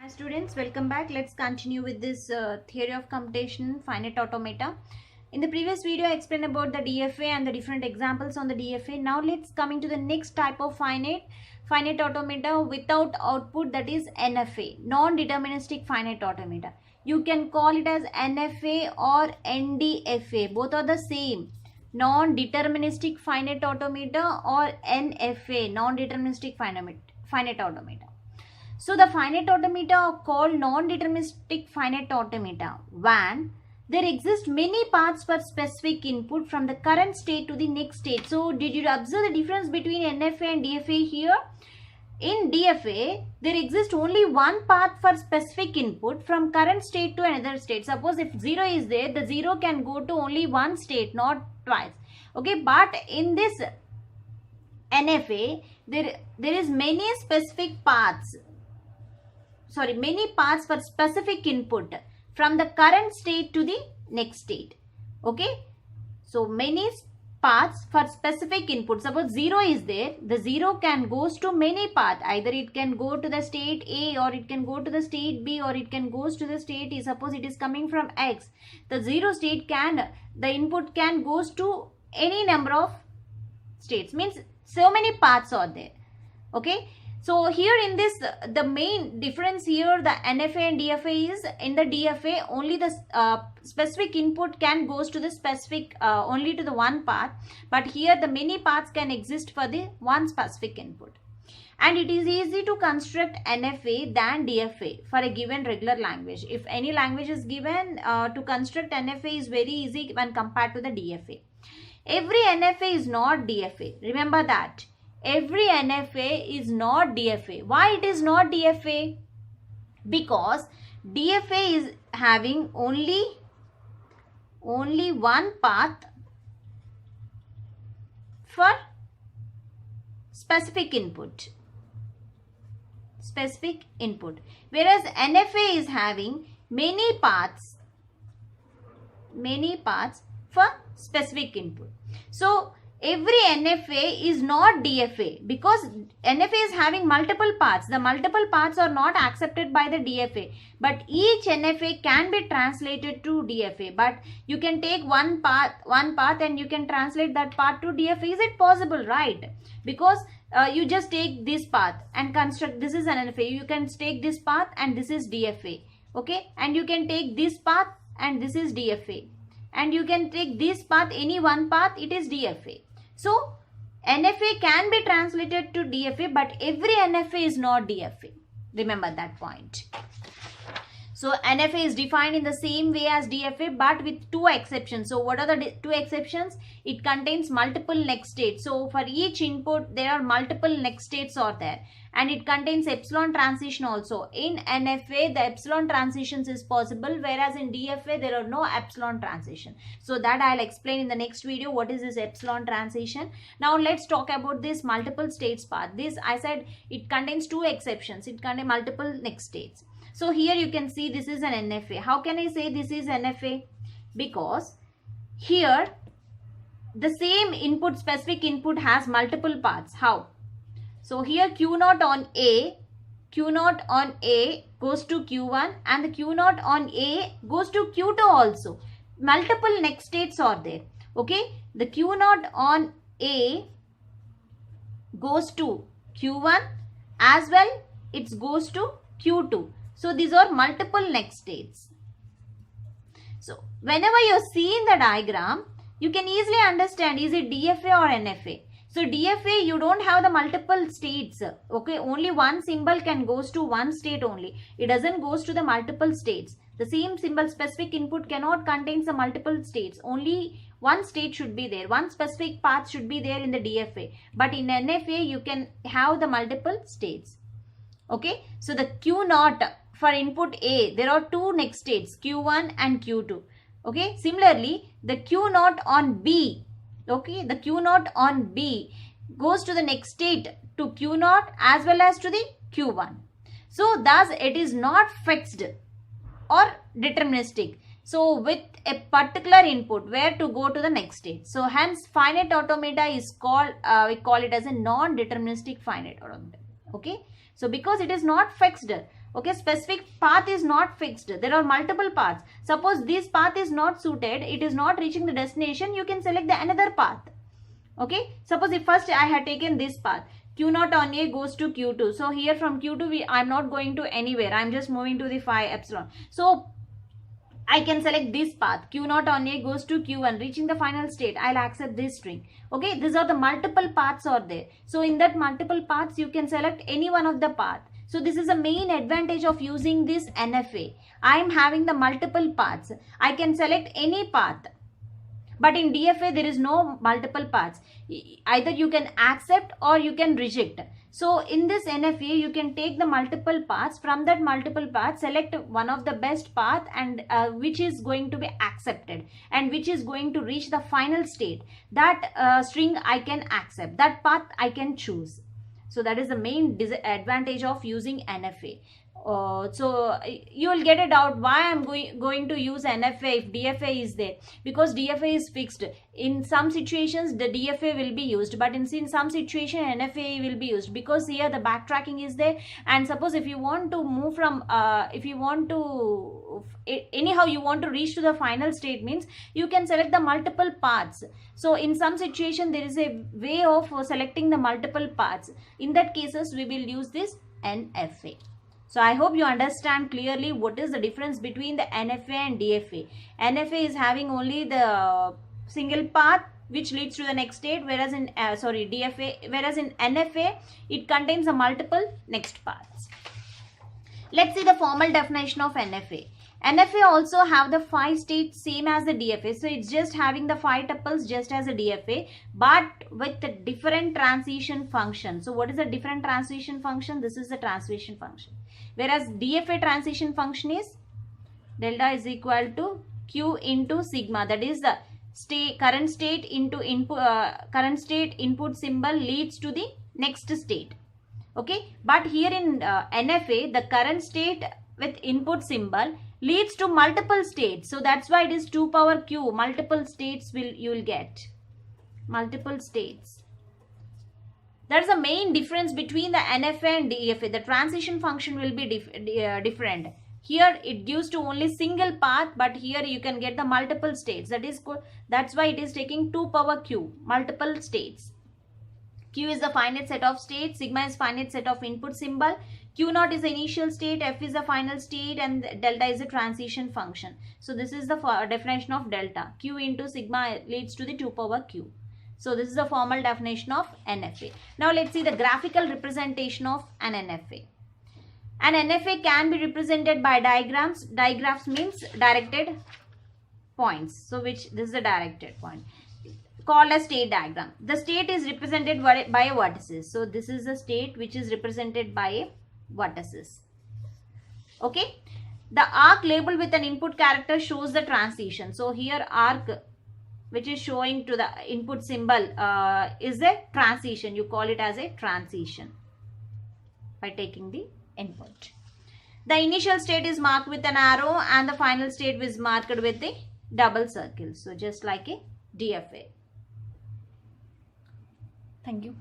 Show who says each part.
Speaker 1: Hi students, welcome back. Let's continue with this theory of computation finite automata. In the previous video, I explained about the DFA and the different examples on the DFA. Now let's coming to the next type of finite automata without output, that is NFA, non-deterministic finite automata. You can call it as NFA or NDFA. Both are the same. Non-deterministic finite automata or NFA, non-deterministic finite automata. So the finite automata are called non-deterministic finite automata when there exist many paths for specific input from the current state to the next state. So did you observe the difference between NFA and DFA here? In DFA, there exists only one path for specific input from current state to another state. Suppose if 0 is there, the 0 can go to only one state, not twice. Okay, but in this NFA, there is many specific paths. Many paths for specific input from the current state to the next state. Okay. So many paths for specific input. Suppose 0 is there, the 0 can goes to many paths. Either it can go to the state A, or it can go to the state B, or it can goes to the state E. Suppose it is coming from X. The 0 state the input can goes to any number of states. Means so many paths are there. Okay. So here in this, the main difference here, the NFA and DFA is, in the DFA only the specific input can goes to the specific only to the one path, but here the many paths can exist for the one specific input. And it is easy to construct NFA than DFA for a given regular language. If any language is given, to construct NFA is very easy when compared to the DFA. Every NFA is not DFA. Remember that. Every NFA is not DFA. Why it is not DFA? Because DFA is having only one path for specific input. Whereas NFA is having many paths for specific input. So every NFA is not DFA because NFA is having multiple paths. The multiple paths are not accepted by the DFA, but each NFA can be translated to DFA. But you can take one path and you can translate that path to DFA. Is it possible? Right? Because you just take this path and construct, this is an NFA. You can take this path and this is DFA. Okay? And you can take this path and this is DFA. And you can take this path, any one path, it is DFA. So, NFA can be translated to DFA, but every NFA is not DFA. Remember that point. So, NFA is defined in the same way as DFA, but with two exceptions. So, what are the two exceptions? It contains multiple next states. So, for each input, there are multiple next states are there. And it contains epsilon transition also. In NFA, the epsilon transitions is possible, whereas in DFA, there are no epsilon transition. So that I'll explain in the next video what is this epsilon transition. Now let's talk about this multiple states part. This, I said, it contains two exceptions. It contains multiple next states. So here you can see this is an NFA. How can I say this is NFA? Because here the same input, specific input has multiple paths. How? So here Q0 on A goes to Q1 and the Q0 on A goes to Q2 also. Multiple next states are there. Okay. The Q0 on A goes to Q1 as well. It goes to Q2. So these are multiple next states. So whenever you see in the diagram, you can easily understand is it DFA or NFA. So DFA, you don't have the multiple states. Okay, only one symbol can goes to one state only. It doesn't goes to the multiple states. The same symbol, specific input, cannot contain the multiple states. Only one state should be there. One specific path should be there in the DFA. But in NFA, you can have the multiple states. Okay, so the Q0 for input A, there are two next states, Q1 and Q2. Okay, similarly, the Q0 on B. Okay, the Q0 on B goes to the next state to Q0 as well as to the Q1. So, thus it is not fixed or deterministic. So, with a particular input where to go to the next state. So, hence finite automata is called, we call it as a non-deterministic finite automata. Okay. So because it is not fixed, Okay, specific path is not fixed. There are multiple paths. Suppose this path is not suited, it is not reaching the destination, you can select the another path. Okay, suppose if first I had taken this path, Q0 on A goes to Q2. So here from Q2 I'm not going to anywhere. I'm just moving to the phi epsilon. So I can select this path. Q0 on A goes to Q1. Reaching the final state, I'll accept this string. Okay, these are the multiple paths are there. So in that multiple paths, you can select any one of the path. So this is the main advantage of using this NFA. I am having the multiple paths. I can select any path. But in DFA, there is no multiple paths. Either you can accept or you can reject. So in this NFA, you can take the multiple paths. From that multiple path, select one of the best path and which is going to be accepted and which is going to reach the final state. That string I can accept. That path I can choose. So that is the main disadvantage of using NFA. So you will get a doubt why I'm going to use NFA if DFA is there, because DFA is fixed. In some situations the DFA will be used, but in some situation NFA will be used, because here the backtracking is there. And suppose if you want to move from if you want to anyhow you want to reach to the final state, means you can select the multiple paths. So in some situation there is a way of selecting the multiple paths. In that cases we will use this NFA. So I hope you understand clearly what is the difference between the NFA and DFA. NFA is having only the single path which leads to the next state, whereas in NFA it contains a multiple next paths. Let's see the formal definition of NFA. NFA also have the 5 states same as the DFA. So it's just having the 5 tuples just as a DFA, but with a different transition function. So what is the different transition function? This is the transition function. Whereas DFA transition function is delta is equal to Q into sigma. That is the current state into current state input symbol leads to the next state. Okay, but here in NFA, the current state with input symbol leads to multiple states. So that's why it is 2 power Q. Multiple states you will get. Multiple states. That's the main difference between the NFA and DFA. The transition function will be different. Here it gives to only single path, but here you can get the multiple states. That's why it is taking 2 power Q. Multiple states. Q is the finite set of states. Sigma is finite set of input symbol. Q0 is the initial state, F is the final state, and delta is the transition function. So this is the definition of delta. Q into sigma leads to the 2 power Q. So this is the formal definition of NFA. Now let's see the graphical representation of an NFA. An NFA can be represented by diagrams. Diagrams means directed points. So this is the directed point, called a state diagram. The state is represented by a vertices. So this is the state which is represented by a vertices. Okay. The arc labeled with an input character shows the transition. So here arc which is showing to the input symbol is a transition. You call it as a transition by taking the input. The initial state is marked with an arrow and the final state is marked with a double circle. So just like a DFA. Thank you.